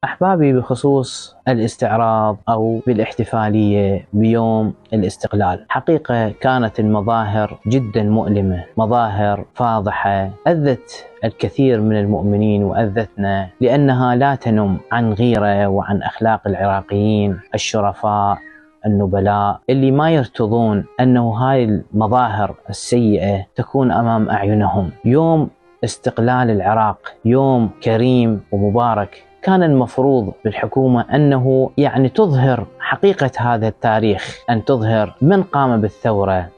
أحبابي، بخصوص الاستعراض أو بالاحتفالية بيوم الاستقلال، حقيقة كانت المظاهر جدا مؤلمة، مظاهر فاضحة أذت الكثير من المؤمنين وأذتنا، لأنها لا تنم عن غيرة وعن أخلاق العراقيين الشرفاء النبلاء اللي ما يرتضون أنه هاي المظاهر السيئة تكون أمام أعينهم. يوم استقلال العراق يوم كريم ومبارك، كان المفروض بالحكومة أنه تظهر حقيقة هذا التاريخ، أن تظهر من قام بالثورة،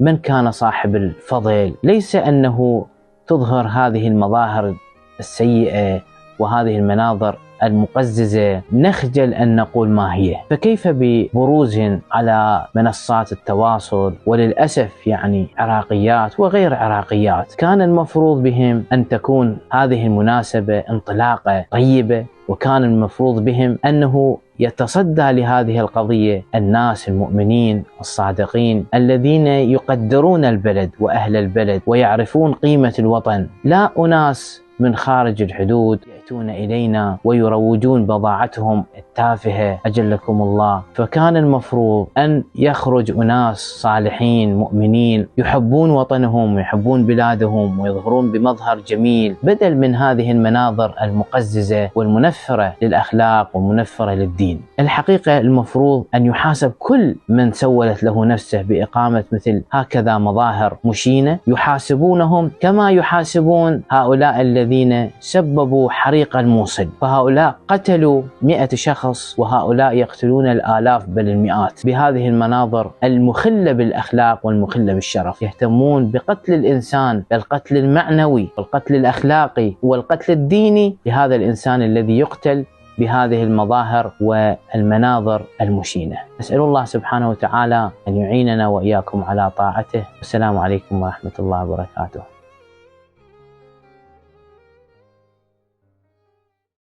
من كان صاحب الفضل، ليس أنه تظهر هذه المظاهر السيئة وهذه المناظر المقززة نخجل أن نقول ما هي. فكيف ببروزهن على منصات التواصل، وللأسف عراقيات وغير عراقيات؟ كان المفروض بهم أن تكون هذه المناسبة انطلاقة طيبة، وكان المفروض بهم أنه يتصدى لهذه القضية الناس المؤمنين الصادقين الذين يقدرون البلد وأهل البلد ويعرفون قيمة الوطن، لا أناس من خارج الحدود يأتون إلينا ويروجون بضاعتهم التافهة أجلكم الله. فكان المفروض أن يخرج أناس صالحين مؤمنين يحبون وطنهم ويحبون بلادهم ويظهرون بمظهر جميل، بدل من هذه المناظر المقززة والمنفرة للأخلاق والمنفرة للدين. الحقيقة المفروض أن يحاسب كل من سولت له نفسه بإقامة مثل هكذا مظاهر مشينة، يحاسبونهم كما يحاسبون هؤلاء الذين سببوا حريق الموصل. فهؤلاء قتلوا 100 شخص، وهؤلاء يقتلون الآلاف بل المئات بهذه المناظر المخلة بالأخلاق والمخلة بالشرف. يهتمون بقتل الإنسان، القتل المعنوي والقتل الأخلاقي والقتل الديني لهذا الإنسان الذي يقتل بهذه المظاهر والمناظر المشينة. نسأل الله سبحانه وتعالى أن يعيننا وإياكم على طاعته. والسلام عليكم ورحمة الله وبركاته.